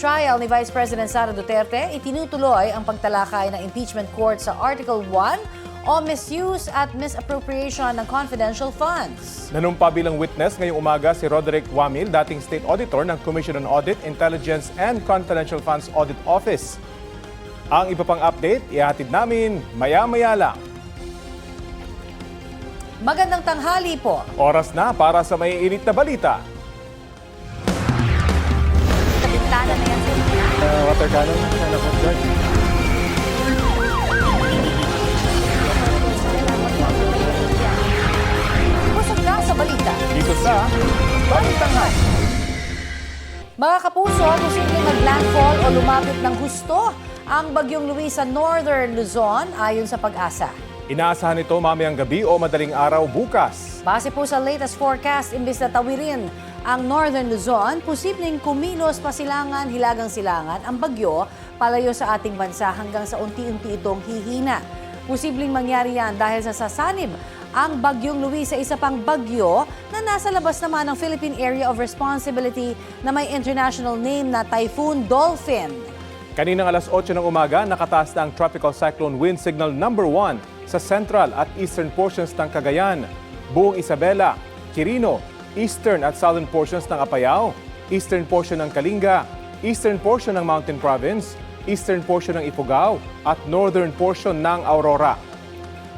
trial ni Vice President Sara Duterte, itinutuloy ang pagtalakay ng impeachment court sa Article 1 o misuse at misappropriation ng confidential funds. Nanumpa bilang witness ngayong umaga si Roderick Wamil, dating State Auditor ng Commission on Audit, Intelligence and Confidential Funds Audit Office. Ang iba pang update, ihatid namin maya-maya lang. Magandang tanghali po. Oras na para sa may init na balita. Kabintana na yan sa Water cannon, sana po dyan. Busog na sa balita. Dito sa Balitang High. Mga kapuso, posibleng mag-landfall o lumapit ng husto ang Bagyong Luis sa Northern Luzon ayon sa Pag-asa. Inaasahan ito mamayang gabi o madaling araw bukas. Base po sa latest forecast, imbis na tawirin ang Northern Luzon, posibleng kumilos pasilangan, hilagang silangan ang bagyo palayo sa ating bansa hanggang sa unti-unti itong hihina. Posibleng mangyari yan dahil sa sasanib ang Bagyong Luis sa isa pang bagyo na nasa labas naman ng Philippine Area of Responsibility na may international name na Typhoon Dolphin. Kaninang alas 8 ng umaga, nakataas na ang Tropical Cyclone Wind Signal number 1 sa central at eastern portions ng Cagayan, buong Isabela, Quirino, eastern at southern portions ng Apayao, eastern portion ng Kalinga, eastern portion ng Mountain Province, eastern portion ng Ifugao at northern portion ng Aurora.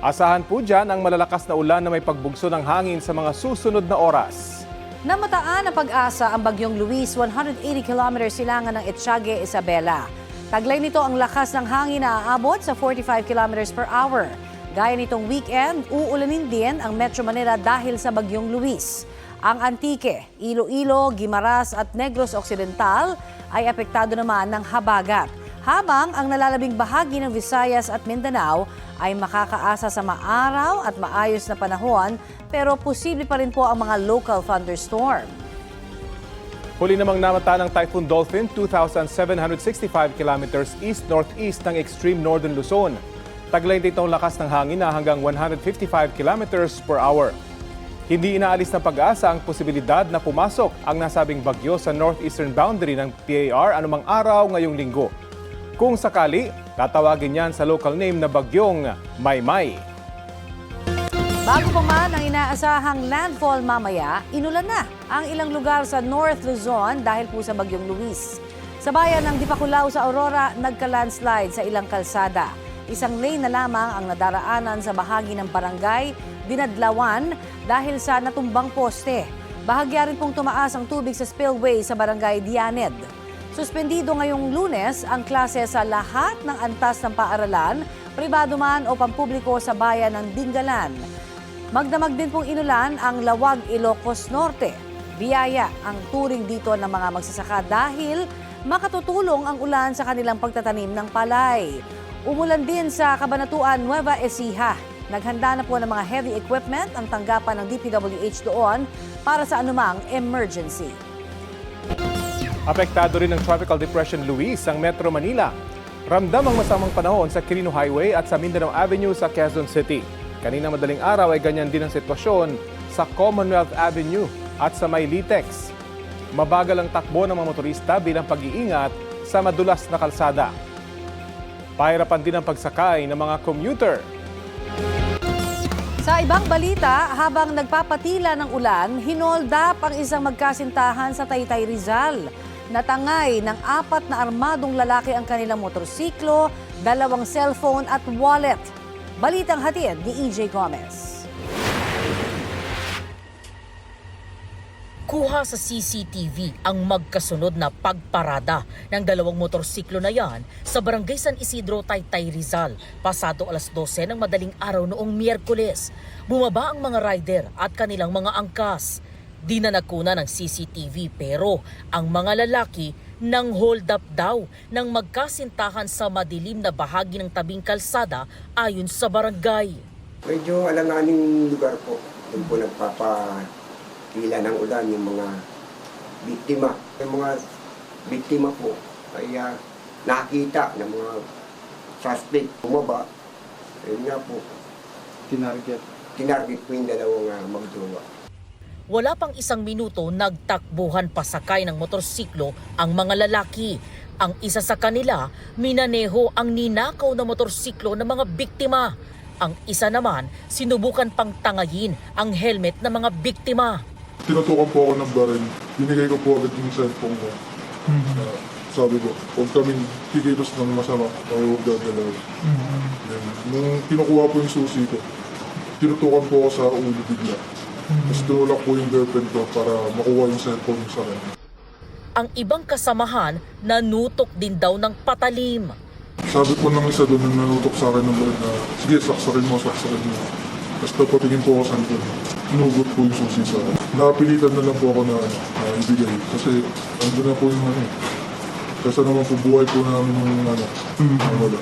Asahan po dyan ang malalakas na ulan na may pagbugso ng hangin sa mga susunod na oras. Namataan ng Pag-asa ang Bagyong Luis, 180 km silangan ng Etiague, Isabela. Taglay nito ang lakas ng hangin na aabot sa 45 km per hour. Gaya nitong weekend, uulanin din ang Metro Manila dahil sa Bagyong Luis. Ang Antique, Iloilo, Guimaras at Negros Occidental ay apektado naman ng habagat. Habang ang nalalabing bahagi ng Visayas at Mindanao ay makakaasa sa maaraw at maayos na panahon, pero posible pa rin po ang mga local thunderstorm. Huli namang namata ng Typhoon Dolphin, 2,765 kilometers east-northeast ng extreme northern Luzon. Taglay dito ang lakas ng hangin na hanggang 155 kilometers per hour. Hindi inaalis ng Pag-asa ang posibilidad na pumasok ang nasabing bagyo sa northeastern boundary ng PAR anumang araw ngayong linggo. Kung sakali, tatawagin yan sa local name na Bagyong Maymay. Bago pa man ang inaasahang landfall mamaya, inulan na ang ilang lugar sa North Luzon dahil po sa Bagyong Luis. Sa bayan ng Dipakulaw sa Aurora, nagka-landslide sa ilang kalsada. Isang lane na lamang ang nadaraanan sa bahagi ng barangay Dinadlawan dahil sa natumbang poste. Bahagya rin pong tumaas ang tubig sa spillway sa barangay Dianed. Suspendido ngayong Lunes ang klase sa lahat ng antas ng paaralan, pribado man o pampubliko sa bayan ng Dingalan. Magdamag din pong inulan ang Lawag, Ilocos Norte. Biyaya ang turing dito ng mga magsasaka dahil makatutulong ang ulan sa kanilang pagtatanim ng palay. Umulan din sa Cabanatuan, Nueva Ecija. Naghanda na po ng mga heavy equipment ang tanggapan ng DPWH doon para sa anumang emergency. Apektado rin ng Tropical Depression Luis ang Metro Manila. Ramdam ang masamang panahon sa Quirino Highway at sa Mindanao Avenue sa Quezon City. Kanina madaling araw ay ganyan din ang sitwasyon sa Commonwealth Avenue at sa May Litex. Mabagal ang takbo ng mga motorista bilang pag-iingat sa madulas na kalsada. Pahirapan din ang pagsakay ng mga commuter. Sa ibang balita, habang nagpapatila ng ulan, hinold up ang isang magkasintahan sa Taytay, Rizal. Natangay ng 4 na armadong lalaki ang kanilang motorsiklo, 2 cellphone at wallet. Balitang hatid ni EJ Gomez. Kuha sa CCTV ang magkasunod na pagparada ng 2 motorsiklo na yan sa Barangay San Isidro, Taytay, Rizal, pasado alas 12 ng madaling araw noong Miyerkules. Bumaba ang mga rider at kanilang mga angkas. Di na nagkuna ng CCTV pero ang mga lalaki nang hold up daw ng magkasintahan sa madilim na bahagi ng tabing kalsada ayon sa barangay. Medyo alanganing lugar po. Doon po nagpapakila ng ulan yung mga biktima. Yung mga biktima po ay nakita ng mga suspect. Bumaba, ayun nga po. Tinarget po yung 2 magjowa. Wala pang isang minuto, nagtakbuhan pasakay ng motorsiklo ang mga lalaki. Ang isa sa kanila, minaneho ang ninakaw na motorsiklo ng mga biktima. Ang isa naman, sinubukan pang tangayin ang helmet ng mga biktima. Tinutukan po ako ng baril. Binigay ko po agad yung cellphone ko. Sabi ko, huwag kaming kikilos ng masama o huwag gagalaw. Then, nung kinukuha po yung susi ko, tinutukan po ako sa ulo bigla. Tapos tinulak po yung girlfriend ko para makuha yung cellphone sa akin. Ang ibang kasamahan, nanutok din daw ng patalim. Sabi po ng isa doon na nanutok sa akin ng baril na, sige, saksakin mo. Tapos napatingin po ako sa likod. Inugot po yung susi sa akin. Nakapilitan na lang po ako na ibigay. Kasi andun na po yung kasi naman po buhay po namin yung wala.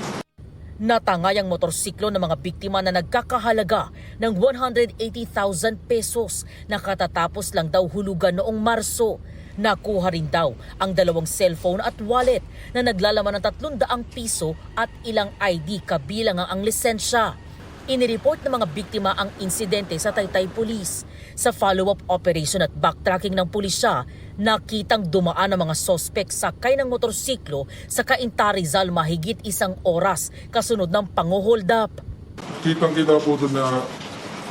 Natangay ang motorsiklo ng mga biktima na nagkakahalaga ng 180,000 pesos na katatapos lang daw hulugan noong Marso. Nakuha rin daw ang 2 cellphone at wallet na naglalaman ng 300 piso at ilang ID kabilang ang lisensya. Inireport ng mga biktima ang insidente sa Taytay Police. Sa follow-up operation at backtracking ng pulisya, nakitang dumaan ang mga sospek sakay ng motorsiklo sa Cainta Rizal mahigit 1 oras kasunod ng pangu-hold up. Kitang-kita po doon na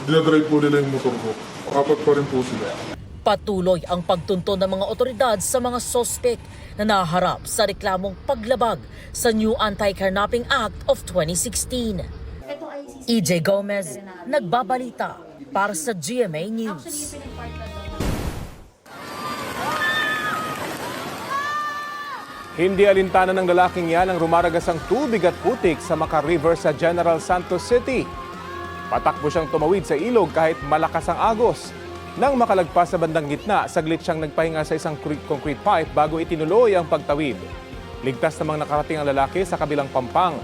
dinadrive po nila yung motor ko. Apat pa rin po sila. Patuloy ang pagtunton ng mga otoridad sa mga sospek na naharap sa reklamong paglabag sa New Anti-Kidnapping Act of 2016. EJ Gomez, nagbabalita para sa GMA News. Hindi alintana ng lalaking yan ang rumaragasang tubig at putik sa Macar River sa General Santos City. Patakbo siyang tumawid sa ilog kahit malakas ang agos. Nang makalagpas sa bandang gitna, saglit siyang nagpahinga sa isang concrete pipe bago itinuloy ang pagtawid. Ligtas namang nakarating ang lalaki sa kabilang pampang.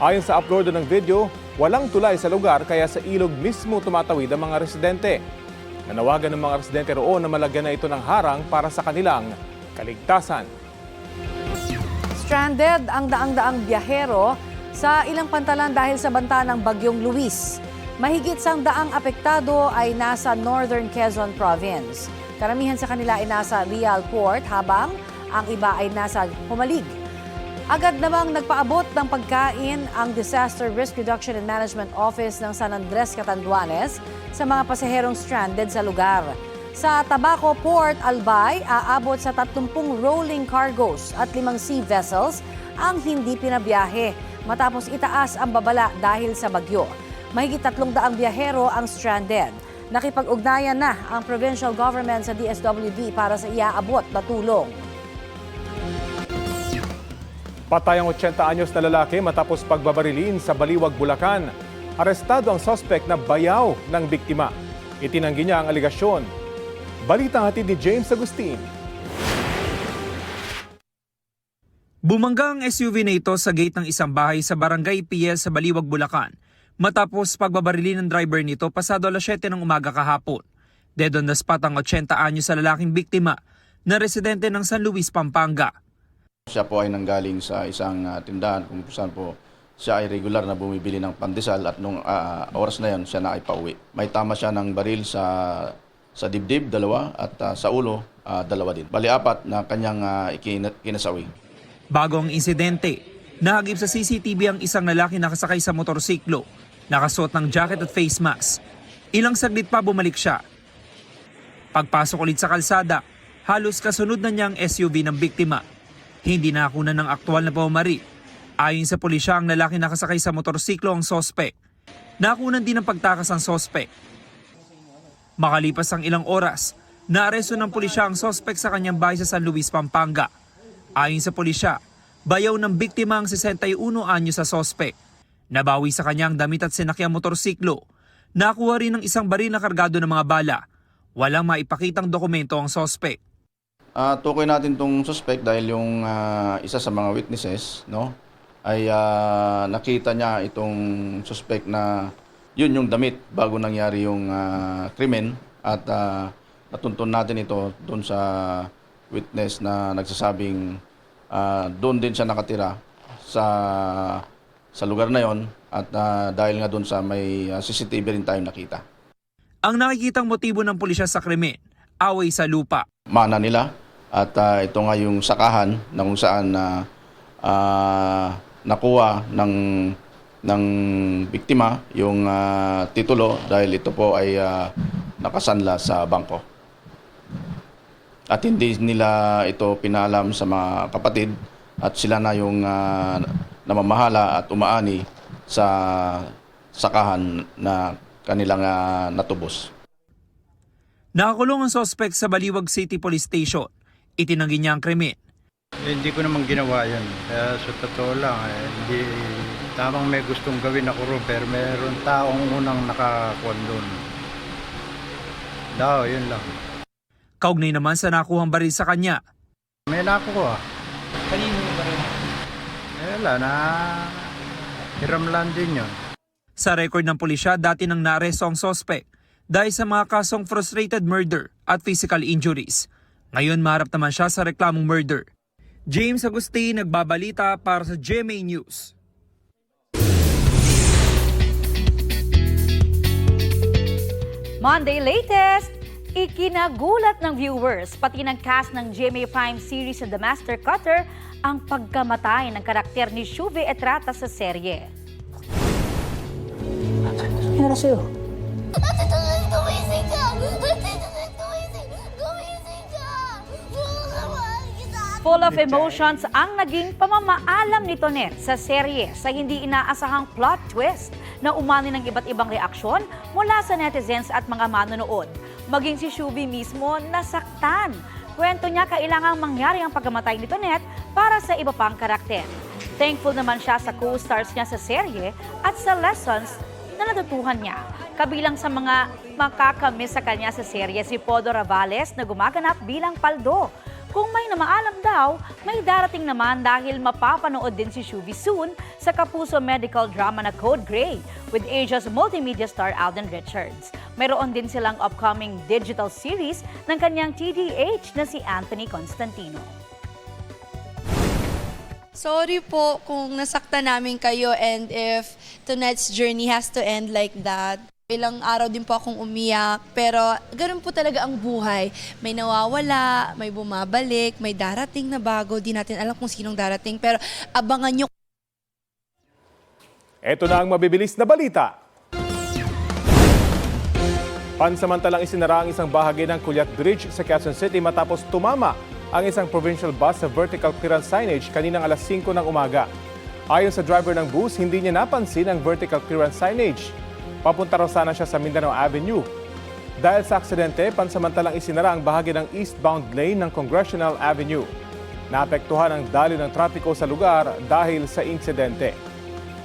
Ayon sa upload ng video, walang tulay sa lugar kaya sa ilog mismo tumatawid ang mga residente. Nanawagan ng mga residente roon na malagyan na ito ng harang para sa kanilang kaligtasan. Stranded ang daang-daang biyahero sa ilang pantalan dahil sa banta ng Bagyong Luis. Mahigit 100 apektado ay nasa Northern Quezon Province. Karamihan sa kanila ay nasa Real Port habang ang iba ay nasa Humalig. Agad namang nagpaabot ng pagkain ang Disaster Risk Reduction and Management Office ng San Andres, Catanduanes sa mga pasaherong stranded sa lugar. Sa Tabaco Port, Albay, aabot sa 30 rolling cargos at 5 sea vessels ang hindi pinabiyahe matapos itaas ang babala dahil sa bagyo. Mahigit 300 biyahero ang stranded. Nakipag-ugnayan na ang provincial government sa DSWD para sa iaabot na tulong. Patay ang 80 anyos na lalaki matapos pagbabarilin sa Baliwag, Bulacan. Arestado ang suspect na bayaw ng biktima. Itinanggi niya ang aligasyon. Balitang hatid ni James Agustin. Bumangga ang SUV na ito sa gate ng isang bahay sa Barangay PL sa Baliwag, Bulacan matapos pagbabarilin ng driver nito pasado alas 7 ng umaga kahapon. Dead on the spot ang 80 anyos sa lalaking biktima na residente ng San Luis, Pampanga. Siya po ay nanggaling sa isang tindahan kung saan po siya ay regular na bumibili ng pandesal at nung oras na yon siya na ay pauwi. May tama siya ng baril sa dibdib, 2 at sa ulo, 2 din. Bali 4 na kanyang kinasawi. Bago ang insidente, nahagip sa CCTV ang isang lalaki nakasakay sa motorsiklo, nakasuot ng jacket at face mask. Ilang saglit pa bumalik siya. Pagpasok ulit sa kalsada, halos kasunod na niya ang SUV ng biktima. Hindi nakunan ng aktual na pamamari. Ayon sa pulisya, ang lalaki nakasakay sa motorsiklo ang sospek. Nakunan din ng pagtakas ang sospek. Makalipas ang ilang oras, naaresto ng pulisya ang sospek sa kanyang bahay sa San Luis, Pampanga. Ayon sa pulisya, bayaw ng biktima ang 61 anyo sa sospek. Nabawi sa kanyang damit at sinakyang motorsiklo. Nakuha rin ng isang baril na kargado ng mga bala. Walang maipakitang dokumento ang sospek. Tukoy natin tong suspect dahil yung isa sa mga witnesses, no, ay nakita niya itong suspect na yun yung damit bago nangyari yung krimen at natuntun natin ito doon sa witness na nagsasabing doon din siya nakatira sa lugar na yon at dahil nga doon sa may CCTV rin tayong nakita. Ang nakikitang motibo ng pulisya sa krimen away sa lupa. Mana nila at ito nga yung sakahan na kung saan nakuha ng biktima yung titulo dahil ito po ay nakasanla sa bangko. At hindi nila ito pinalam sa mga kapatid at sila na yung namamahala at umaani sa sakahan na kanilang natubos. Nakakulong ang suspect sa Baliwag City Police Station. Itinanggi niya ang krimen. Hindi ko naman ginawa yun. Kaya sa totoo lang, hindi tamang may gustong gawin ako ron, pero meron taong unang nakakuan doon. Yun lang. Kaugnay naman sa nakuhang baril sa kanya. May nakuha. Kanino yung baril? Wala na. Hiram lang din yun. Sa record ng pulisya, dati nang naaresto ang suspect dahil sa mga kasong frustrated murder at physical injuries. Ngayon maharap naman siya sa reklamong murder. James Agustin, nagbabalita para sa GMA News. Monday latest! Ikinagulat ng viewers, pati ng cast ng GMA Prime series na The Master Cutter, ang pagkamatay ng karakter ni Shuve Etrata sa serye. Ano sa'yo? Gumising ka! Gumising ka! Full of emotions ang naging pamamaalam ni Tonet sa serye sa hindi inaasahang plot twist na umani ng iba't ibang reaksyon mula sa netizens at mga manonood. Maging si Shuvi mismo nasaktan. Kwento niya kailangang mangyari ang pagkamatay ni Tonet para sa iba pang karakter. Thankful naman siya sa co-stars niya sa serye at sa lessons na natutuhan niya. Kabilang sa mga makakamiss sa kanya sa serye si Podo Ravales na gumaganap bilang Paldo. Kung may namaalam daw, may darating naman dahil mapapanood din si Shuvi soon sa kapuso medical drama na Code Grey with Asia's multimedia star Alden Richards. Mayroon din silang upcoming digital series ng kanyang TDH na si Anthony Constantino. Sorry po kung nasaktan namin kayo and if tonight's journey has to end like that. Ilang araw din po akong umiyak, pero ganun po talaga ang buhay. May nawawala, may bumabalik, may darating na bago. Di natin alam kung sinong darating, pero abangan nyo. Ito na ang mabibilis na balita. Pansamantalang isinara ang isang bahagi ng Culiat Bridge sa Quezon City matapos tumama ang isang provincial bus sa vertical clearance signage kaninang alas 5 ng umaga. Ayon sa driver ng bus, hindi niya napansin ang vertical clearance signage. Papunta raw sana siya sa Mindanao Avenue. Dahil sa aksidente, pansamantalang isinara ang bahagi ng eastbound lane ng Congressional Avenue. Naapektuhan ang daloy ng trapiko sa lugar dahil sa insidente.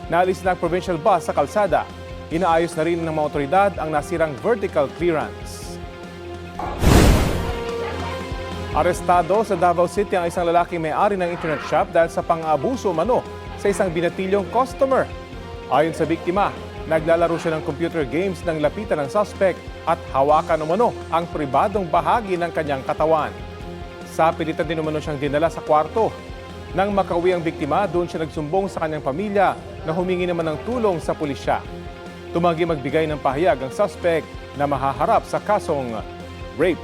Naalis na ang provincial bus sa kalsada. Inaayos na rin ng mga otoridad ang nasirang vertical clearance. Arestado sa Davao City ang isang lalaking may-ari ng internet shop dahil sa pang-aabuso umano sa isang binatilyong customer. Ayon sa biktima, naglalaro siya ng computer games nang lapitan ng suspect at hawakan umano ang pribadong bahagi ng kanyang katawan. Sa pilitan din umano siyang dinala sa kwarto. Nang makauwi ang biktima, doon siya nagsumbong sa kanyang pamilya na humingi naman ng tulong sa pulisya. Tumanggi magbigay ng pahayag ang suspect na mahaharap sa kasong rape.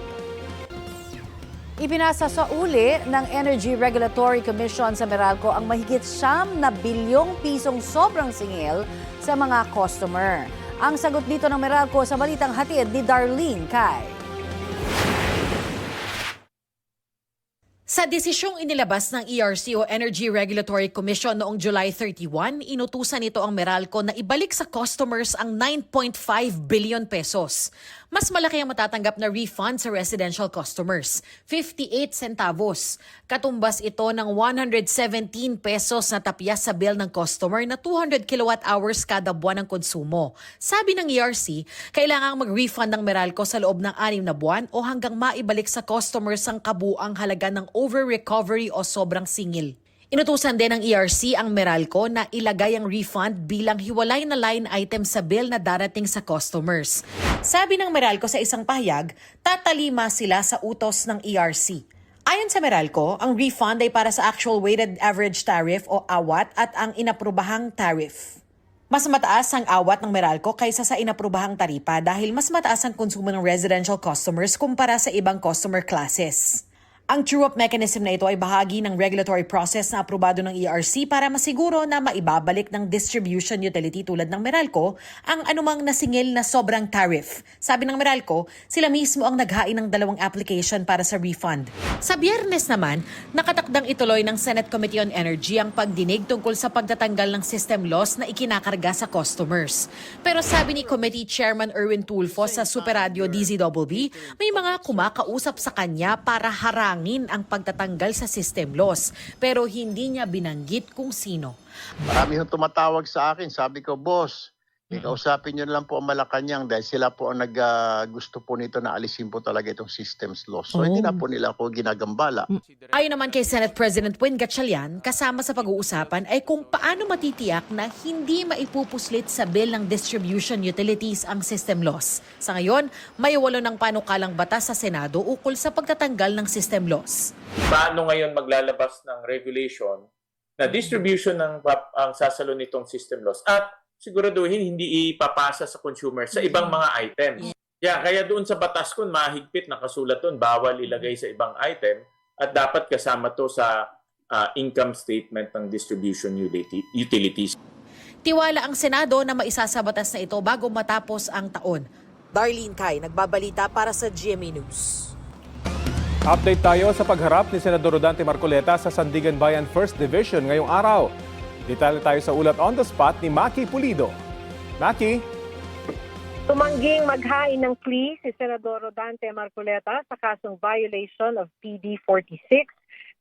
Ipinasa sa uli ng Energy Regulatory Commission sa Meralco ang mahigit 9 bilyong pisong sobrang singil sa mga customer. Ang sagot dito ng Meralco sa balitang hatid ni Darlene Kai. Sa desisyong inilabas ng ERC o Energy Regulatory Commission noong July 31, inutusan nito ang Meralco na ibalik sa customers ang 9.5 billion pesos. Mas malaki ang matatanggap na refund sa residential customers, 58 centavos. Katumbas ito ng 117 pesos na tapyas sa bill ng customer na 200 kilowatt-hours kada buwan ng konsumo. Sabi ng ERC, kailangang mag-refund ng Meralco sa loob ng 6 na buwan o hanggang maibalik sa customers ang kabuang halaga ng over-recovery o sobrang singil. Inutusan din ng ERC ang Meralco na ilagay ang refund bilang hiwalay na line item sa bill na darating sa customers. Sabi ng Meralco sa isang pahayag, tatalima sila sa utos ng ERC. Ayon sa Meralco, ang refund ay para sa actual weighted average tariff o AWAT at ang inaprubahang tariff. Mas mataas ang awat ng Meralco kaysa sa inaprubahang taripa dahil mas mataas ang konsumo ng residential customers kumpara sa ibang customer classes. Ang true-up mechanism na ito ay bahagi ng regulatory process na aprobado ng ERC para masiguro na maibabalik ng distribution utility tulad ng Meralco ang anumang nasingil na sobrang tariff. Sabi ng Meralco, sila mismo ang naghain ng 2 application para sa refund. Sa Biyernes naman, nakatakdang ituloy ng Senate Committee on Energy ang pagdinig tungkol sa pagtatanggal ng system loss na ikinakarga sa customers. Pero sabi ni Committee Chairman Erwin Tulfo sa Super Radio DZBB, may mga kumakausap sa kanya para harangin ang pagtatanggal sa system loss, pero hindi niya binanggit kung sino. Marami hong tumatawag sa akin. Sabi ko, boss, ikausapin nyo lang po ang Malacanang dahil sila po ang gusto po nito na alisin po talaga itong systems loss. So hindi na po nila ako ginagambala. Ayon naman kay Senate President Win Gatchalian, kasama sa pag-uusapan ay kung paano matitiyak na hindi maipupuslit sa bill ng distribution utilities ang system loss. Sa ngayon, may 8 ng panukalang batas sa Senado ukol sa pagtatanggal ng system loss. Paano ngayon maglalabas ng regulation na distribution ang sasalo nitong system loss at siguraduhin hindi ipapasa sa consumer sa ibang mga items. Kaya doon sa batas kun mahigpit nakasulat doon, bawal ilagay sa ibang item at dapat kasama to sa income statement ng distribution utilities. Tiwala ang Senado na maisasabatas na ito bago matapos ang taon. Darlene Kai, nagbabalita para sa GMA News. Update tayo sa pagharap ni Senador Rodante Marcoleta sa Sandigan Bayan 1st Division ngayong araw. Detalye tayo sa ulat on the spot ni Maki Pulido. Maki? Tumangging maghain ng plea si Senador Rodante Marcoleta sa kasong violation of PD 46.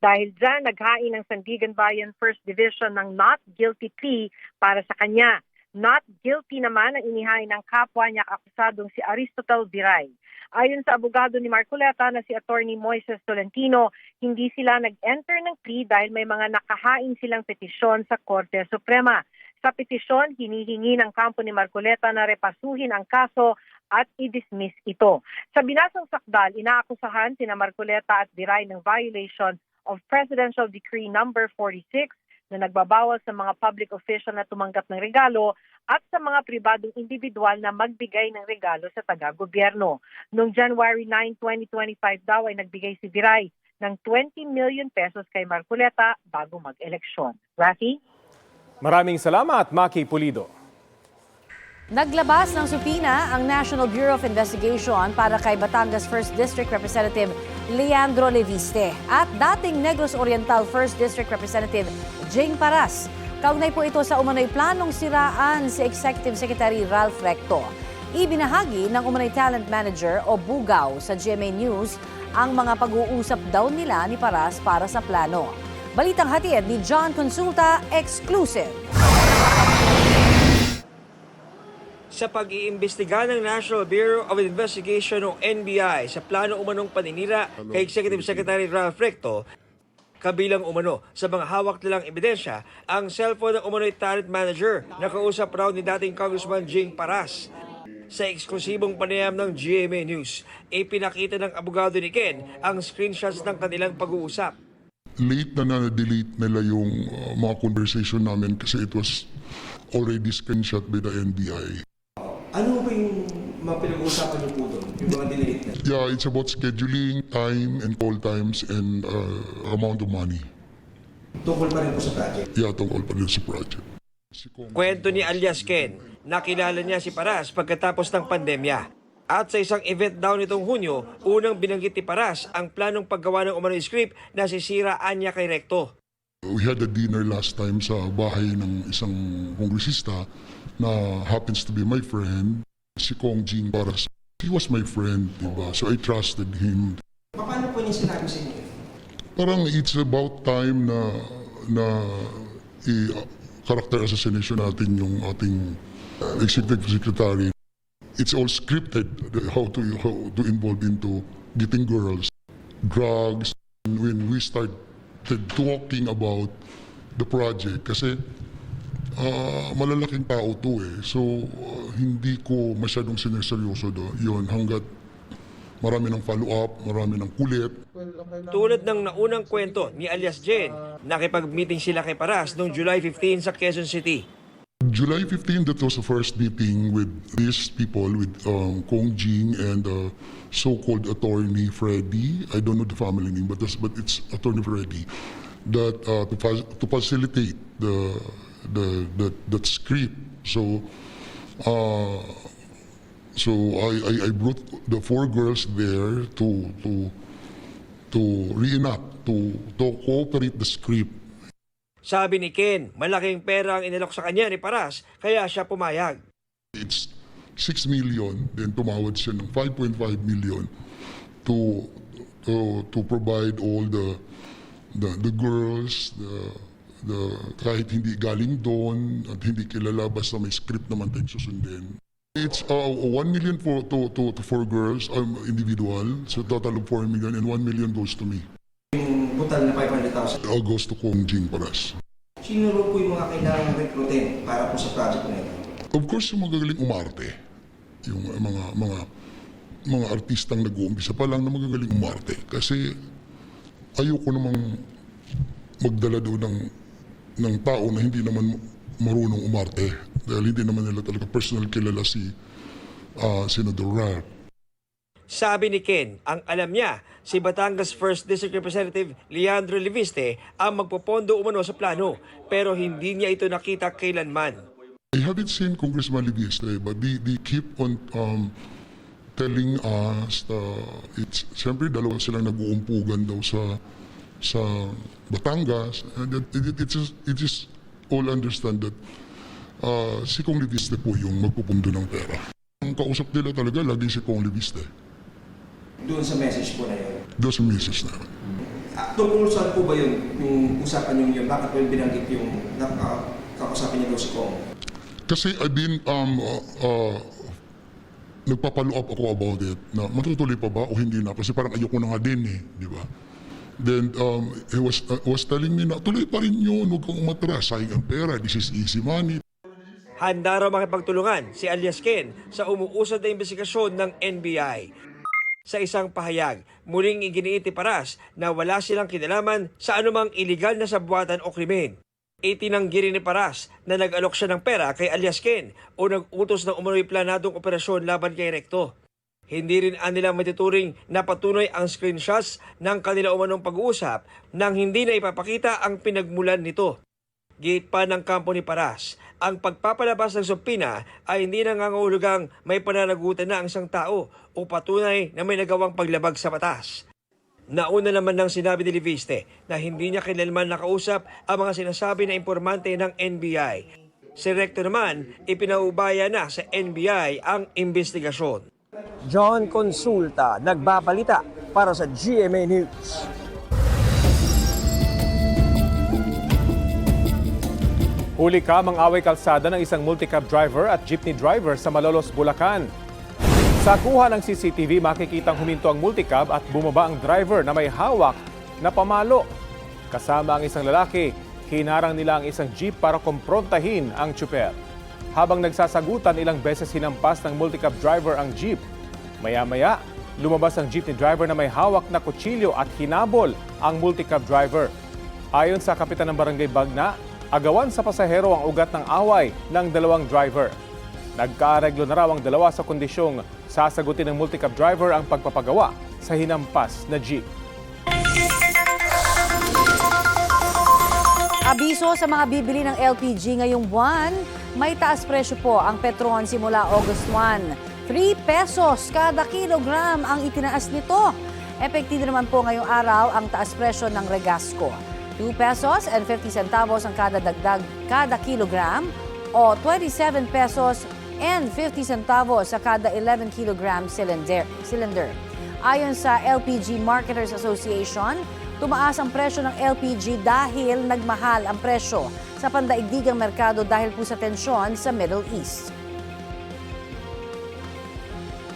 Dahil dyan, naghain ng Sandigan Bayan 1st Division ng not guilty plea para sa kanya. Not guilty naman ang inihain ng kapwa niya akusadong si Aristotle Viray. Ayon sa abogado ni Marcoleta na si Attorney Moises Tolentino, hindi sila nag-enter ng plea dahil may mga nakahain silang petisyon sa Korte Suprema. Sa petisyon, hinihingi ng kampo ni Marcoleta na repasuhin ang kaso at i-dismiss ito. Sa binasang sakdal, inaakusahan sina Marcoleta at Viray ng violation of Presidential Decree Number 46 na nagbabawal sa mga public official na tumanggap ng regalo at sa mga pribadong individual na magbigay ng regalo sa taga-gobyerno. Noong January 9, 2025 daw ay nagbigay si Viray ng 20 million pesos kay Marcoleta bago mag-eleksyon. Rafi? Maraming salamat, Maki Pulido. Naglabas ng supina ang National Bureau of Investigation para kay Batangas 1st District Representative Leandro Leviste at dating Negros Oriental 1st District Representative Jing Paras. Kaugnay po ito sa umano'y planong siraan si Executive Secretary Ralph Recto. Ibinahagi ng umano'y talent manager o Bugaw sa GMA News ang mga pag-uusap daw nila ni Paras para sa plano. Balitang hatid ni John Consulta, exclusive. Sa pag-iimbestiga ng National Bureau of Investigation o NBI sa plano umanong paninira kay Executive Secretary Ralph Recto, kabilang umano sa mga hawak nilang ebidensya ang cellphone ng umano'y talent manager na kausap raw ni dating Congressman Jing Paras. Sa eksklusibong panayam ng GMA News, ipinakita ng abogado ni Ken ang screenshots ng kanilang pag-uusap. Late na na-delete nila yung mga conversation namin kasi it was already screenshot by the NBI. Ano ba yung mga pinag-uusapan niyo po doon? Yung mga delete na? Yeah, it's about scheduling, time and call times and amount of money. Tungkol pa rin po sa project? Yeah, tungkol pa rin sa project. Kwento ni alias Ken, nakilala niya si Paras pagkatapos ng pandemya. At sa isang event daw nitong Hunyo, unang binanggit ni Paras ang planong paggawa ng umano'y script na sisiraan niya kay Recto. We had a dinner last time sa bahay ng isang kongresista na happens to be my friend, si Kong Jing Paras. He was my friend, diba? So I trusted him. Paano po niya sinabi sa inyo? Parang it's about time na character assassination natin yung ating executive secretary. It's all scripted, how to involve into getting girls, drugs. When we started talking about the project, kasi malalaking tao to eh. So hindi ko masyadong sinerseryoso yun hanggat marami ng follow-up, marami ng kulit. Tulad ng naunang kwento ni alias Jen, nakipag-meeting sila kay Paras noong July 15 sa Quezon City. July 15, that was the first meeting with these people, with Kong Jing and so-called attorney Freddy. I don't know the family name, but it's attorney Freddy. That to facilitate that script. So I brought the 4 girls there to reenact, to cooperate the script. Sabi ni Ken, malaking pera ang inalok sa kanya ni Paras, kaya siya pumayag. It's 6 million, then tumawad siya ng 5.5 million to provide all the girls, kahit hindi galing doon at hindi kilala, basta may script naman tayong susundin. It's 1 million to 4 girls, individual, so total of 4 million, and 1 million goes to me. Yung total na 500,000. Goes to Kong Jing Paras. Sino po yung mga kailangang rekrutin para po sa project na ito? Of course, yung magagaling umarte. Yung mga artistang nag-uumpisa pa lang na magagaling umarte. Kasi ayoko namang magdala doon ng tao na hindi naman marunong umarte. Dahil hindi naman nila talaga personal kilala si Senator Rap. Sabi ni Ken, ang alam niya, si Batangas 1st District Representative Leandro Leviste ang magpopondo umano sa plano, pero hindi niya ito nakita kailanman. I haven't seen Congressman Leviste, but they keep on telling us siyempre dalawa silang nag-uumpugan daw sa Batangas. And it is all understand that si Kong Leviste po yung magpupundo ng pera. Ang kausap nila talaga lagi si Kong Leviste. Doon sa message po na yun? Doon sa message na yun. Tungkol saan po ba yung usapan nyo yun? Bakit po yung binanggit yung kakausapin niyo daw si Kong? Kasi I've been nagpapalo up ako about it na matutuloy pa ba o hindi na, kasi parang ayoko na nga din di ba? Then he was telling me na tuloy pa rin yun, huwag kang umatras, sayang ang pera, this is easy money. Handa raw makipagtulungan si alias Ken sa umuusad na investigasyon ng NBI. Sa isang pahayag, muling iginiit ni Paras na wala silang kinalaman sa anumang iligal na sabuatan o krimen. Itinanggi rin ni Paras na nag-alok siya ng pera kay alias Ken o nag-utos ng umano'y planadong operasyon laban kay Recto. Hindi rin anilang matituring na patunay ang screenshots ng kanila umanong pag-uusap nang hindi na ipapakita ang pinagmulan nito. Gate pa ng kampo ni Paras, ang pagpapalabas ng subpina ay hindi nangangahulugang may pananagutan na ang isang tao o patunay na may nagawang paglabag sa batas. Nauna naman nang sinabi ni Leviste na hindi niya kailanman nakausap ang mga sinasabi na informante ng NBI. Si Recto naman, ipinaubaya na sa NBI ang investigasyon. John Consulta, nagbabalita para sa GMA News. Huli kamang away kalsada ng isang multicab driver at jeepney driver sa Malolos, Bulacan. Sa kuha ng CCTV, makikitang huminto ang multicab at bumaba ang driver na may hawak na pamalo. Kasama ang isang lalaki, hinarang nila ang isang jeep para kumprontahin ang tsuper. Habang nagsasagutan, ilang beses hinampas ng multicab driver ang jeep. Maya-maya, lumabas ang jeepney driver na may hawak na kutsilyo at hinabol ang multicab driver. Ayon sa kapitan ng barangay Bagna, agawan sa pasahero ang ugat ng away ng dalawang driver. Nagkaareglo na raw ang dalawa sa kondisyong sasagutin ng multicab driver ang pagpapagawa sa hinampas na jeep. Abiso sa mga bibili ng LPG ngayong buwan, may taas presyo po ang Petron simula August 1. 3 pesos kada kilogram ang itinaas nito. Epektibo naman po ngayong araw ang taas presyo ng Regasco. 2 pesos and 50 centavos ang kada dagdag kada kilogram o 27 pesos and 50 centavos sa kada 11 kilogram cylinder. Ayon sa LPG Marketers Association, tumaas ang presyo ng LPG dahil nagmahal ang presyo sa pandaigdigang merkado dahil po sa tensyon sa Middle East.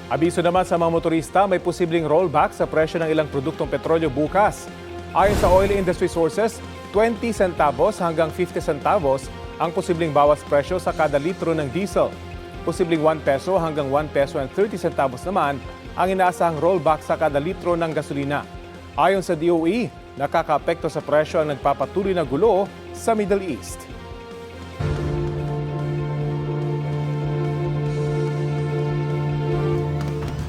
Abiso naman sa mga motorista, may posibleng rollback sa presyo ng ilang produktong petrolyo bukas. Ayon sa oil industry sources, 20 centavos hanggang 50 centavos ang posibleng bawas presyo sa kada litro ng diesel. Posibleng 1 peso hanggang 1 peso and 30 centavos naman ang inaasahang rollback sa kada litro ng gasolina. Ayon sa DOE, nakakaapekto sa presyo ang nagpapatuloy na gulo sa Middle East.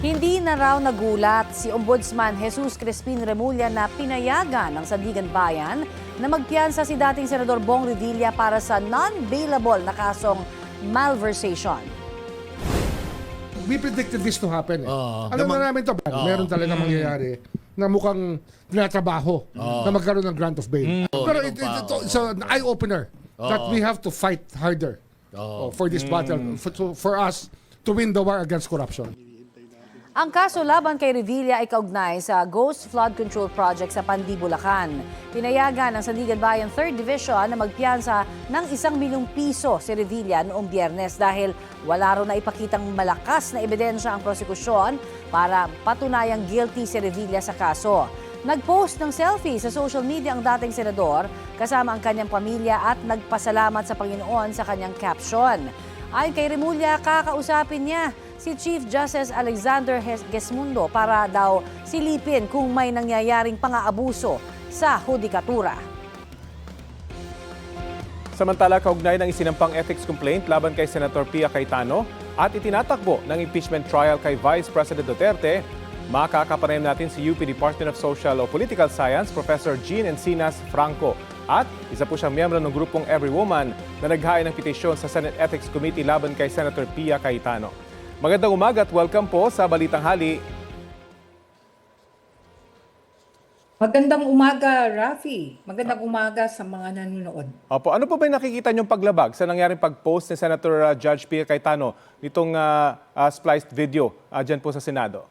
Hindi na raw nagulat si Ombudsman Jesus Crispin Remulla na pinayagan ng Sandigan Bayan na magpiyansa si dating Senador Bong Revilla para sa non-bailable na kasong malversation. We predicted this to happen. Alam na namin ito, meron talaga mangyayari na mukhang tinatrabaho na magkaroon ng grant of bail. Pero it's an eye-opener that we have to fight harder for this battle, for us to win the war against corruption. Ang kaso laban kay Revilla ay kaugnay sa Ghost Flood Control Project sa Pandi, Bulacan. Pinayagan ng Sandigan Bayan 3rd Division na magpiyansa ng 1 milyong piso si Revilla noong Biyernes dahil wala raw na ipakitang malakas na ebidensya ang prosekusyon para patunayang guilty si Revilla sa kaso. Nag-post ng selfie sa social media ang dating senador kasama ang kanyang pamilya at nagpasalamat sa Panginoon sa kanyang caption. Ayon kay Remulla, kakausapin niya si Chief Justice Alexander Gesmundo para daw silipin kung may nangyayaring pang-aabuso sa hudikatura. Samantala, kaugnay ng isinampang ethics complaint laban kay Senator Pia Cayetano at itinatakbo ng impeachment trial kay Vice President Duterte, makakapanayam natin si UP Department of Social o Political Science, Professor Jean Encinas Franco. At isa po siyang miyembro ng grupong Every Woman na naghain ng petisyon sa Senate Ethics Committee laban kay Senator Pia Cayetano. Magandang umaga at welcome po sa Balitang Hali. Magandang umaga, Rafi. Magandang umaga sa mga nanonood. Opo, ano po ba yung nakikita niyong paglabag sa nangyaring pag-post ni Senator Judge Pia Cayetano nitong spliced video dyan po sa Senado?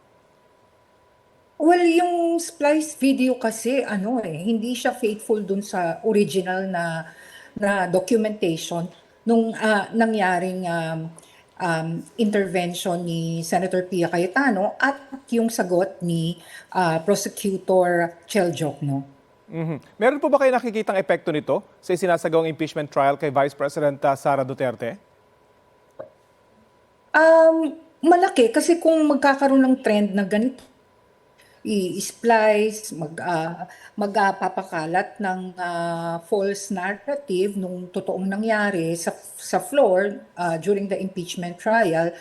Well, yung splice video kasi hindi siya faithful dun sa original na documentation nung nangyaring intervention ni Senator Pia Cayetano at yung sagot ni Prosecutor Chel Jokno. Meron po ba kayo nakikitang epekto nito sa isinasagawang impeachment trial kay Vice President Sara Duterte? Malaki kasi kung magkakaroon ng trend na ganito, i-splice, magpapakalat ng false narrative nung totoong nangyari sa floor during the impeachment trial,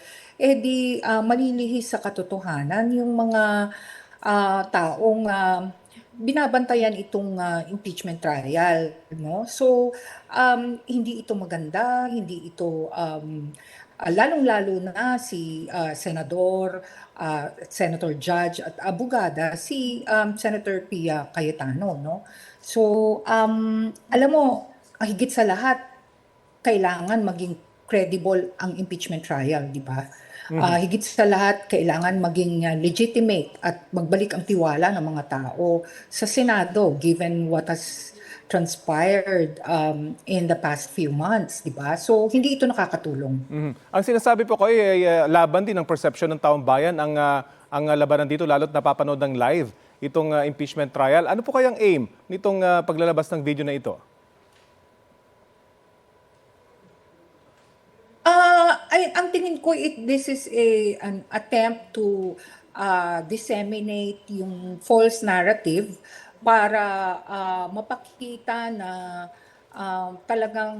malilihis sa katotohanan yung mga taong binabantayan itong impeachment trial. No? So, hindi ito maganda, hindi ito lalong-lalo na si Senador, Senator Judge at abogada si Senator Pia Cayetano, no? So, alam mo, higit sa lahat, kailangan maging credible ang impeachment trial, di ba? Higit sa lahat, kailangan maging legitimate at magbalik ang tiwala ng mga tao sa Senado given what has transpired in the past few months, di ba? So, hindi ito nakakatulong. Ang sinasabi po ko ay laban din ng perception ng taong bayan ang labanan dito, lalo't napapanood ng live itong impeachment trial. Ano po kayang aim nitong paglalabas ng video na ito? Ang tingin ko, this is an attempt to disseminate yung false narrative para mapakita na talagang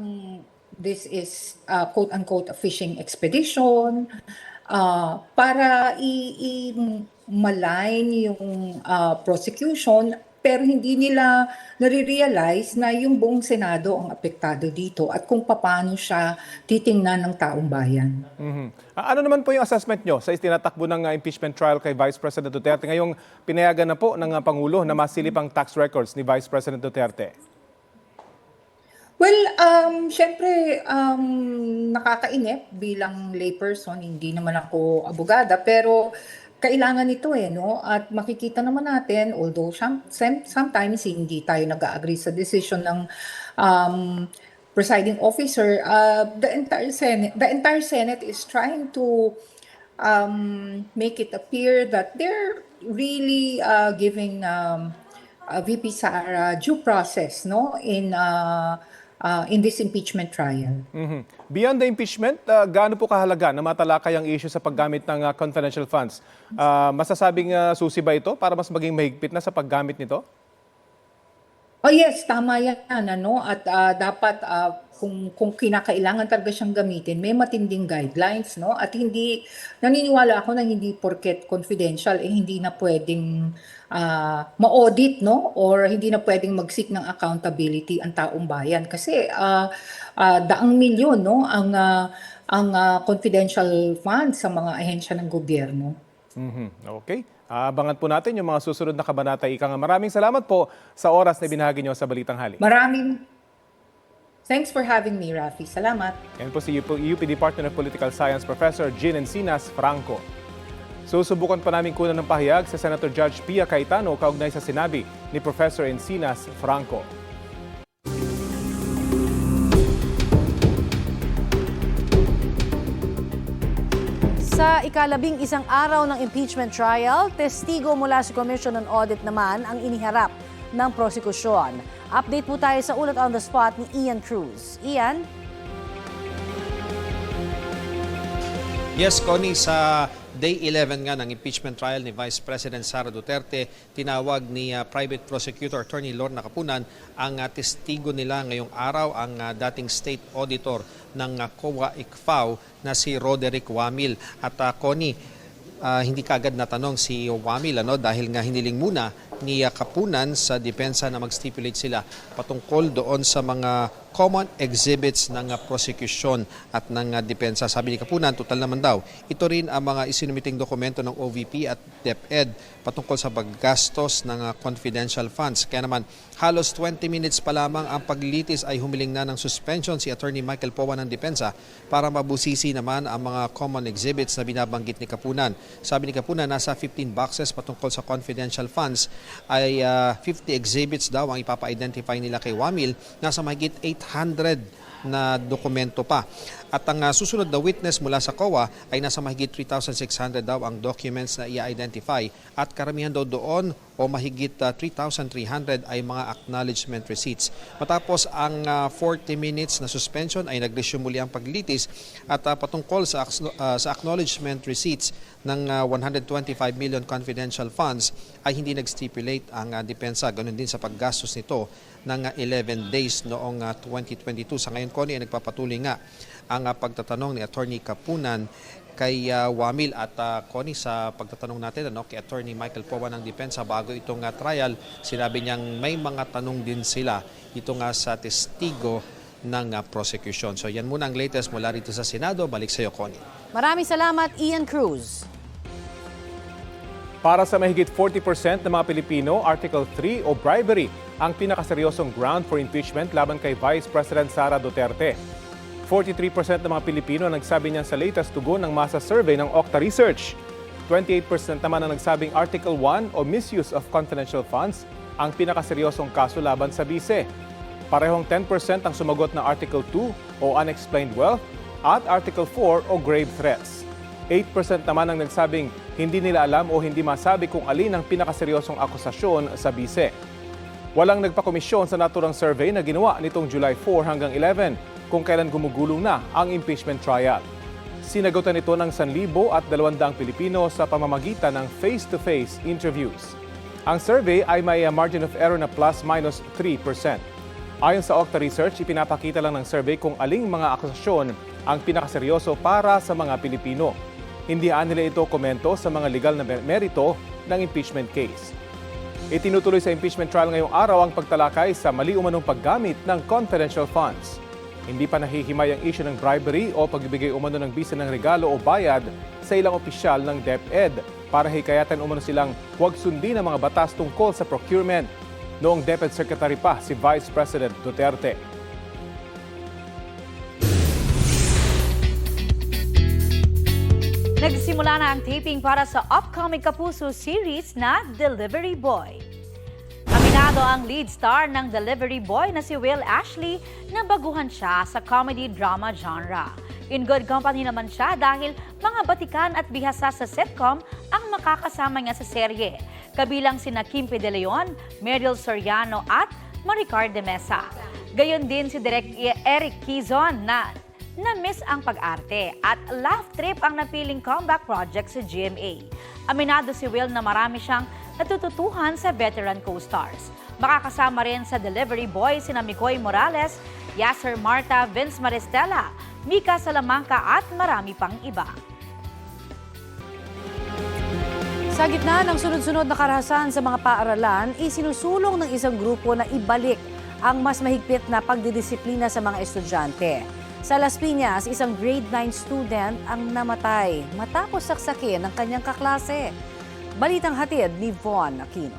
this is quote-unquote a fishing expedition, para i-malign yung prosecution, pero hindi nila nare-realize na yung buong Senado ang apektado dito at kung paano siya titingnan ng taong bayan. Ano naman po yung assessment nyo sa itinatakbo ng impeachment trial kay Vice President Duterte? Ngayong pinayagan na po ng Pangulo na masilip ang tax records ni Vice President Duterte. Well, syempre, nakakainip bilang layperson, hindi naman ako abogada, pero kailangan ito no? At makikita naman natin, although sometimes hindi tayo nag-agree sa decision ng presiding officer, the entire Senate is trying to make it appear that they're really giving VP Sara due process, no, in this impeachment trial. Beyond the impeachment, gaano po kahalaga na matalakay ang issue sa paggamit ng confidential funds? Masasabing susi ba ito para mas maging mahigpit na sa paggamit nito? Oh yes, tama yan, ano, at dapat kung kinakailangan talaga siyang gamitin, may matinding guidelines, no? At hindi, naniniwala ako na hindi porket confidential, hindi na pwedeng ma-audit, no? Or hindi na pwedeng mag-seek ng accountability ang taong bayan. Kasi daang milyon, no? Ang confidential funds sa mga ahensya ng gobyerno. Okay. Abangan po natin yung mga susunod na kabanata. Ika nga, maraming salamat po sa oras na binahagi nyo sa Balitang Hali. Thanks for having me, Rafi. Salamat. Yan po si UP Department of Political Science Professor Jean Encinas Franco. Susubukan pa namin kunan ng pahayag sa Senator Judge Pia Cayetano kaugnay sa sinabi ni Professor Encinas Franco. Sa ika-11 araw ng impeachment trial, testigo mula sa Commission on Audit naman ang iniharap ng prosekusyon. Update po tayo sa ulat on the spot ni Ian Cruz. Ian? Yes, Connie, sa Day 11 nga ng impeachment trial ni Vice President Sara Duterte, tinawag ni Private Prosecutor Attorney Lorna Capunan ang testigo nila ngayong araw, ang dating State Auditor ng COA-ICFAO na si Roderick Wamil. At Connie, hindi kaagad natanong si Wamil dahil nga hiniling muna ni Capunan sa depensa na mag-stipulate sila patungkol doon sa mga common exhibits ng prosecution at ng depensa. Sabi ni Capunan, total naman daw, ito rin ang mga isinumiting dokumento ng OVP at DepEd patungkol sa paggastos ng confidential funds. Kaya naman, halos 20 minutes pa lamang ang paglitis ay humiling na ng suspension si Attorney Michael Powa ng depensa para mabusisi naman ang mga common exhibits na binabanggit ni Capunan. Sabi ni Capunan, nasa 15 boxes patungkol sa confidential funds ay 50 exhibits daw ang ipapa-identify nila kay Wamil. Nasa mahigit 800 na dokumento pa. At ang susunod na witness mula sa COA ay nasa mahigit 3,600 daw ang documents na i-identify at karamihan daw doon o mahigit 3,300 ay mga acknowledgement receipts. Matapos ang 40 minutes na suspension ay nag-resume muli ang paglitis at patungkol sa acknowledgement receipts ng 125 million confidential funds ay hindi nag-stipulate ang depensa. Ganun din sa paggastos nito ng 11 days noong 2022. Sa ngayon, Connie, ay nagpapatuloy nga ang pagtatanong ni Attorney Capunan kay Wamil at Connie, sa pagtatanong natin kay Attorney Michael Powa ng depensa bago itong trial, sinabi niyang may mga tanong din sila ito nga sa testigo ng prosecution. So yan muna ang latest mula rito sa Senado. Balik sa iyo, Connie. Maraming salamat, Ian Cruz. Para sa mahigit 40% ng mga Pilipino, Article 3 o bribery ang pinakaseryosong ground for impeachment laban kay Vice President Sara Duterte. 43% ng mga Pilipino ang nagsabi niyan sa latest tugon ng masa survey ng Okta Research. 28% naman ang nagsabing Article 1 o misuse of confidential funds ang pinakaseryosong kaso laban sa bise. Parehong 10% ang sumagot na Article 2 o unexplained wealth at Article 4 o grave threats. 8% naman ang nagsabing hindi nila alam o hindi masabi kung alin ang pinakaseryosong akusasyon sa bise. Walang nagpakomisyon sa naturang survey na ginawa nitong July 4 hanggang 11 kung kailan gumugulong na ang impeachment trial. Sinagutan ito ng 1,200 Pilipino sa pamamagitan ng face-to-face interviews. Ang survey ay may margin of error na plus-minus 3%. Ayon sa Okta Research, ipinapakita lang ng survey kung aling mga akusasyon ang pinakaseryoso para sa mga Pilipino. Hindi nila ito komento sa mga legal na merito ng impeachment case. Itinutuloy sa impeachment trial ngayong araw ang pagtalakay sa mali umanong paggamit ng confidential funds. Hindi pa nahihimay ang issue ng bribery o pagbibigay umano ng bisa ng regalo o bayad sa ilang opisyal ng DepEd para hikayatan umano silang huwag sundin ang mga batas tungkol sa procurement. Noong DepEd Secretary pa si Vice President Duterte. Nagsimula na ang taping para sa upcoming Kapuso series na Delivery Boy. Aminado ang lead star ng Delivery Boy na si Will Ashley na baguhan siya sa comedy-drama genre. In good company naman siya dahil mga batikan at bihasa sa sitcom ang makakasama niya sa serye. Kabilang sina Kimpe De Leon, Meryl Soriano at Maricar de Mesa. Gayon din si Direk Eric Quizon na miss ang pag-arte at Laugh Trip ang napiling comeback project sa GMA. Aminado si Will na marami siyang natututuhan sa veteran co-stars. Makakasama rin sa Delivery Boy sina Mikoy Morales, Yasser Marta, Vince Maristella, Mika Salamanca at marami pang iba. Sa gitna ng sunod-sunod na karahasan sa mga paaralan, isinusulong ng isang grupo na ibalik ang mas mahigpit na pagdidisiplina sa mga estudyante. Sa Las Piñas, isang grade 9 student ang namatay matapos saksakin ng kanyang kaklase. Balitang hatid ni Von Aquino.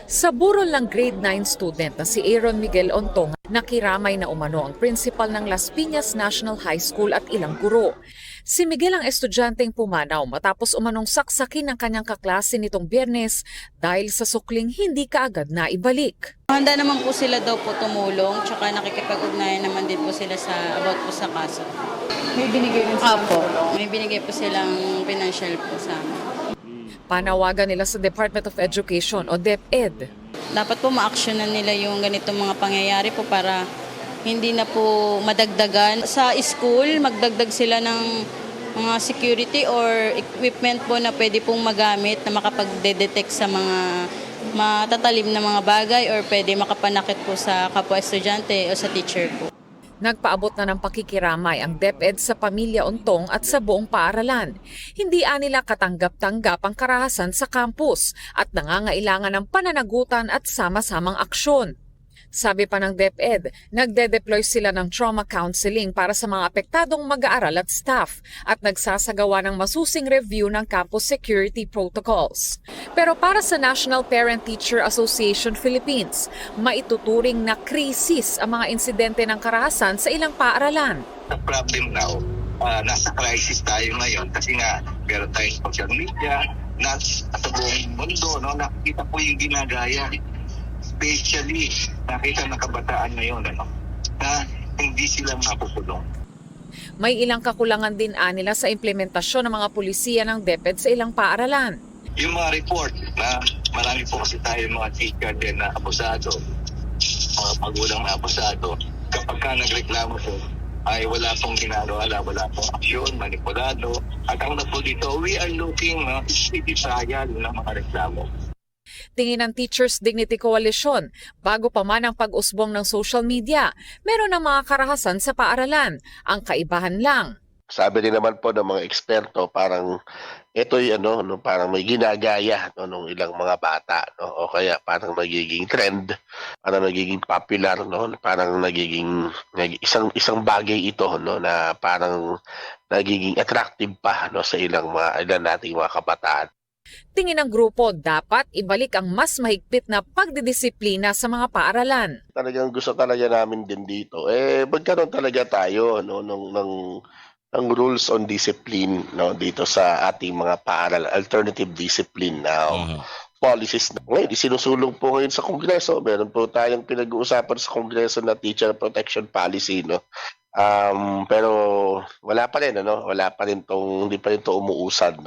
Sa burol ng grade 9 student na si Aaron Miguel Ontong, nakiramay na umano ang principal ng Las Piñas National High School at ilang guro. Si Miguel ang estudyanteng pumanaw matapos umanong saksakin ng kanyang kaklase nitong Biyernes dahil sa sukling hindi kaagad na ibalik. Handa naman po sila daw po tumulong, tsaka nakikipag-ugnayan naman din po sila about po sa kaso. May binigay rin silang tulong? May binigay po silang financial po sa amin. Panawagan nila sa Department of Education o DepEd. Dapat po ma-actionan nila yung ganitong mga pangyayari po para hindi na po madagdagan. Sa school, magdagdag sila ng mga security or equipment po na pwede pong magamit na makapag-detect sa mga matatalim na mga bagay or pwede makapanakit po sa kapwa estudyante o sa teacher po. Nagpaabot na ng pakikiramay ang DepEd sa pamilya Ontong at sa buong paaralan. Hindi nila katanggap-tanggap ang karahasan sa campus at nangangailangan ng pananagutan at sama-samang aksyon. Sabi pa ng DepEd, nagde-deploy sila ng trauma counseling para sa mga apektadong mag-aaral at staff at nagsasagawa ng masusing review ng campus security protocols. Pero para sa National Parent-Teacher Association Philippines, maituturing na krisis ang mga insidente ng karahasan sa ilang paaralan. The problem now, nasa crisis tayo ngayon kasi nga meron tayong social media, sa buong mundo, no, nakikita po yung ginagaya. Especially, nakita ng kabataan ngayon na hindi sila mapupulong. May ilang kakulangan din nila sa implementasyon ng mga pulisiya ng DepEd sa ilang paaralan. Yung mga report na marami po kasi tayo mga teacher din na abusado, mga magulang na abusado, kapag ka nagreklamo po, ay wala pong ginagawa, wala pong aksyon, manipulado. At ang napo dito, we are looking na city trial ng mga reklamo. Tingin ng Teachers Dignity Coalition, bago pa man ang pag-usbong ng social media, meron ng mga karahasan sa paaralan. Ang kaibahan lang. Sabi din naman po ng mga eksperto, parang ito'y parang may ginagaya ng ilang mga bata, o kaya parang nagiging trend, parang nagiging popular, parang nagiging isang bagay ito na parang nagiging attractive pa sa ilan nating mga kabataan. Tingin ng grupo, dapat ibalik ang mas mahigpit na pagdidisiplina sa mga paaralan. Talagang gusto talaga namin din dito, magkaroon talaga tayo ng rules on discipline dito sa ating mga paaral, alternative discipline policies. Ngayon, sinusulong po ngayon sa Kongreso. Meron po tayong pinag-uusapan sa Kongreso na teacher protection policy. Pero wala pa rin, hindi pa rin to umuusad,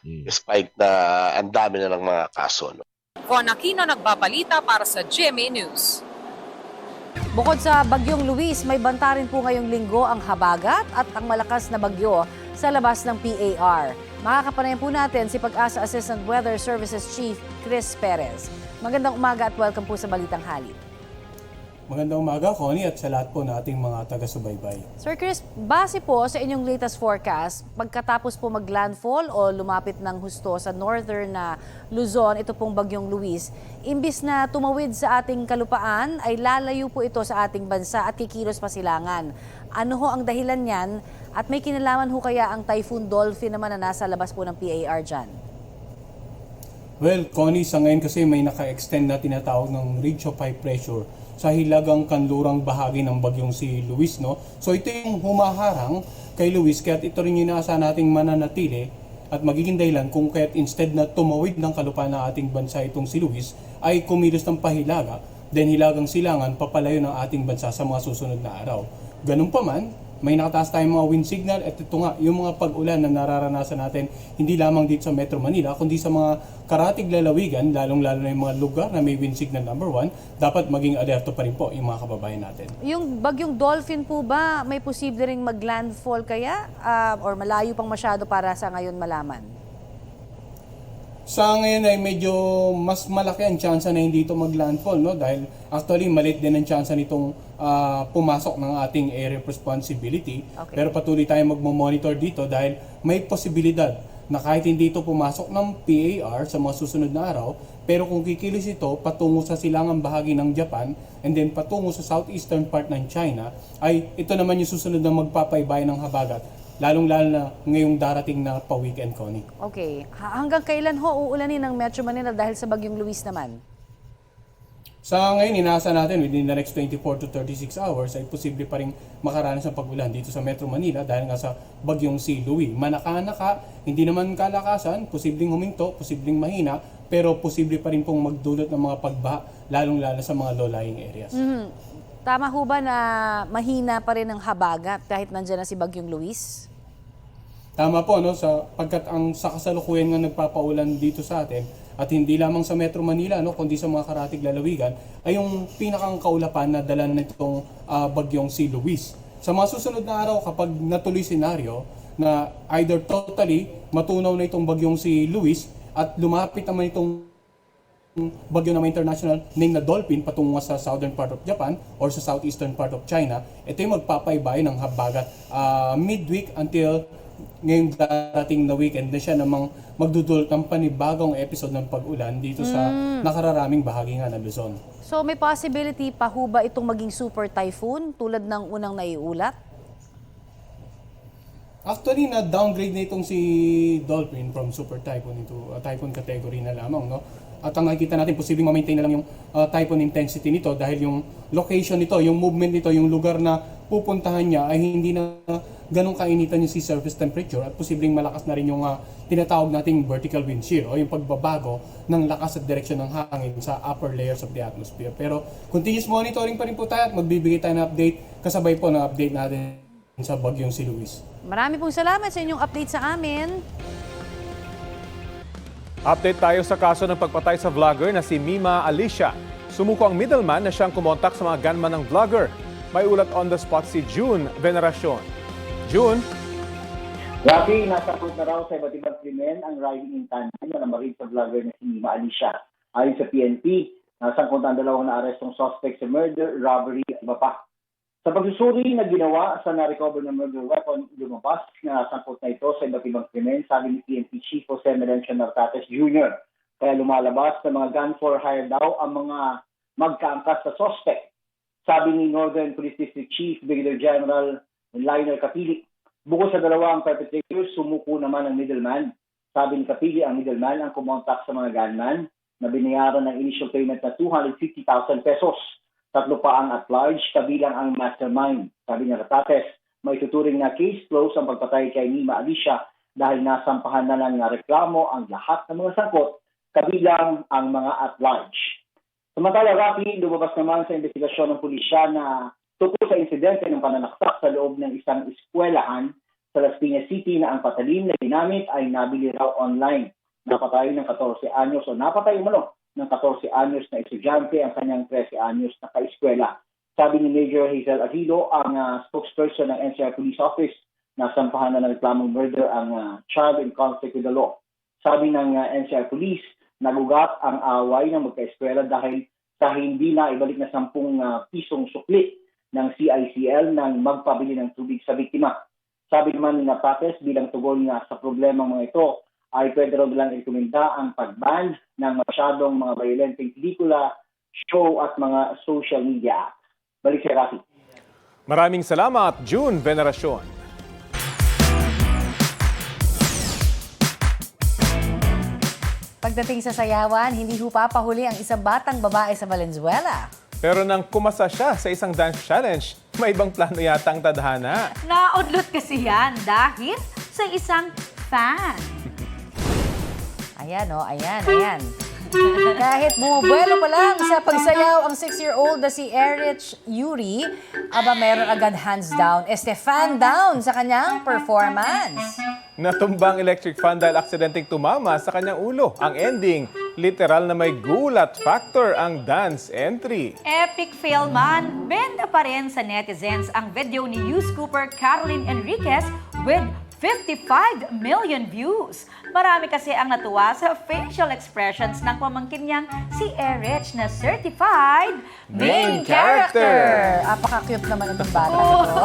despite na ang dami na ng mga kaso. Von Aquino nagbabalita para sa GMA News. Bukod sa Bagyong Luis, may banta rin po ngayong linggo ang habagat at ang malakas na bagyo sa labas ng PAR. Makakapanayan po natin si Pag-asa Assistant Weather Services Chief Chris Perez. Magandang umaga at welcome po sa Balitang Halid. Magandang umaga, Connie, at sa lahat po nating mga taga-subaybay. Sir Chris, base po sa inyong latest forecast, pagkatapos po mag-landfall o lumapit ng husto sa northern na Luzon, ito pong Bagyong Luis, imbis na tumawid sa ating kalupaan, ay lalayo po ito sa ating bansa at kikilos pasilangan. Ano ho ang dahilan niyan at may kinalaman ho kaya ang Typhoon Dolphin naman na nasa labas po ng PAR dyan? Well, Connie, sa ngayon kasi may naka-extend na tinatawag ng ridge of high pressure sa hilagang kanlurang bahagi ng bagyong si Luis, So ito yung humaharang kay Luis, kaya ito rin yung inaasahan nating mananatili at magiging dahilan kung kaya't instead na tumawid ng kalupaan ng ating bansa itong si Luis, ay kumilos ng pahilaga, then hilagang silangan papalayo ng ating bansa sa mga susunod na araw. Ganun pa man, may nakataas tayong mga wind signal at ito nga, yung mga pag-ulan na nararanasan natin hindi lamang dito sa Metro Manila, kundi sa mga karatig lalawigan, lalong-lalo na yung mga lugar na may wind signal number 1, dapat maging alerto pa rin po yung mga kababayan natin. Yung Bagyong Dolphin po ba, may posible ring mag-landfall kaya or malayo pang masyado para sa ngayon malaman? Sa ngayon ay medyo mas malaki ang chance na hindi ito mag-landfall, no? Dahil actually maliit din ang chance nitong pumasok ng ating area of responsibility. Okay. Pero patuloy tayong magmo-monitor dito dahil may posibilidad na kahit hindi ito pumasok ng PAR sa mga susunod na araw, pero kung kikilos ito patungo sa silangang bahagi ng Japan and then patungo sa southeastern part ng China, ay ito naman yung susunod na magpapaybay ng habagat, lalong-lalo na ngayong darating na pa-weekend, Connie. Okay. Hanggang kailan ho uulanin ng Metro Manila dahil sa Bagyong Luis naman? Sa ngayon, inaasahan natin within the next 24 to 36 hours ay posible pa rin makaranas ng pag-ulan dito sa Metro Manila dahil nga sa Bagyong si Louie. Manaka-naka, hindi naman kalakasan, posibleng huminto, posibleng mahina, pero posible pa rin pong magdulot ng mga pagbaha, lalong-lalo sa mga low-lying areas. Tama ho ba na mahina pa rin ang habagat kahit nandyan na si Bagyong Luis? Tama po, no? Pagkat ang sa kasalukuyan nga nagpapaulan dito sa atin, at hindi lamang sa Metro Manila, no, kundi sa mga karatig lalawigan, ay yung pinakang kaulapan na dala nitong bagyong si Luis. Sa mga susunod na araw, kapag natuloy senaryo na either totally matunaw na itong bagyong si Luis at lumapit naman itong bagyo naman international named na Dolphin patungo sa southern part of Japan or sa southeastern part of China, ito yung magpapaybay ng habagat midweek until ngayong darating na weekend na siya namang magdudulot ng panibagong episode ng pag-ulan dito sa nakararaming bahagi nga ng Luzon. So may possibility pa ho ba itong maging super typhoon tulad ng unang naiulat? Actually, na-downgrade na itong si Dolphin from super typhoon into typhoon category na lamang, no? At ang nakikita natin, posibleng ma-maintain na lang yung typhoon intensity nito dahil yung location nito, yung movement nito, yung lugar na pupuntahan niya ay hindi na ganong kainitan yung sea surface temperature at posibleng malakas na rin yung tinatawag nating vertical wind shear o yung pagbabago ng lakas at direksyon ng hangin sa upper layers of the atmosphere. Pero continuous monitoring pa rin po tayo at magbibigay tayo ng update kasabay po ng update natin sa bagyong si Luis. Marami pong salamat sa inyong update sa amin. Update tayo sa kaso ng pagpatay sa vlogger na si Mima Alicia. Sumuko ang middleman na siyang kumontak sa mga gunman ng vlogger. May ulat on the spot si June Veneracion. June? Rafi, nasakot na raw sa iba't ibang krimen ang riding in tandem na namaril sa vlogger na si Mima Alicia. Ayon sa PNP, nasangkot ang dalawang naarestong suspect sa murder, robbery at iba pa. Sa pagsusuri na ginawa sa na-recover ng murder weapon, lumabas na nasangkot na ito sa iba't ibang krimen, sabi ni PNP Chief Jose Melencio Nartates Jr. Kaya lumalabas na mga gun for hire daw ang mga magkaangkas sa suspect. Sabi ni Northern Police District Chief Brigadier General Lionel Capili. Bukod sa dalawang perpetrators, sumuko naman ang middleman. Sabi ni Capili, ang middleman ang kumontak sa mga gunman na binayaran ng initial payment na 250,000 pesos. Tatlo pa ang at large, kabilang ang mastermind. Sabi ni Nartates, may tuturing na case close ang pagpatay kay Mima Alicia dahil nasampahan na ng reklamo ang lahat ng mga sangkot, kabilang ang mga at large. Samantala, Rafi, lumabas naman sa investigasyon ng pulisya na tungkol sa insidente ng pananaksak sa loob ng isang eskwelahan sa Las Piñas City na ang patalim na ginamit ay nabili raw online. Napatay ng 14 anyos o napatay umano ng 14 anyos na estudyante ang kanyang 13 anyos na kaeskwela. Sabi ni Major Hazel Aguilo, ang spokesperson ng NCR Police Office, nasampahan na ng reklamong murder ang child in conflict with the law. Sabi ng NCR Police, nagugat ang away ng magkaeskwela dahil sa hindi na ibalik na 10 pisong sukli ng CICL nang magpabili ng tubig sa biktima. Sabi naman ni Nartates, bilang tugon nga sa problemang mga ito, ay pwede rin lang rekomenda ang pag-ban ng masyadong mga violenteng pelikula, show at mga social media apps. Balik si Rafi. Maraming salamat, June Veneracion. Pagdating sa sayawan, hindi ho papahuli ang isang batang babae sa Valenzuela. Pero nang kumasa siya sa isang dance challenge, may ibang plano yata ang tadhana. Naudlot kasi yan dahil sa isang fan. Ayan o, ayan. Kahit bumubuelo pa lang sa pagsayaw ang 6-year-old na si Erich Yuri, aba meron agad hands down, fan down sa kanyang performance. Natumbang electric fan dahil aksidenteng tumama sa kanyang ulo. Ang ending, literal na may gulat factor ang dance entry. Epic fail man, benta pa rin sa netizens ang video ni Youth Cooper Caroline Enriquez with 55 million views. Marami kasi ang natuwa sa facial expressions ng pamangkin niyang si Erich na certified main character. Apaka-cute naman itong bata na to.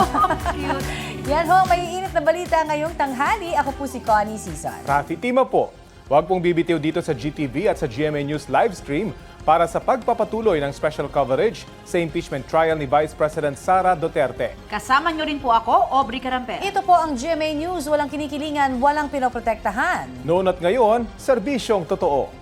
Cute. Yan ho, may init na balita ngayong tanghali. Ako po si Connie Cesar. Rafi Tima po. Huwag pong bibitiw dito sa GTV at sa GMA News livestream para sa pagpapatuloy ng special coverage sa impeachment trial ni Vice President Sara Duterte. Kasama niyo rin po ako, Aubrey Carampe. Ito po ang GMA News. Walang kinikilingan, walang pinoprotektahan. Noon at ngayon, serbisyong totoo.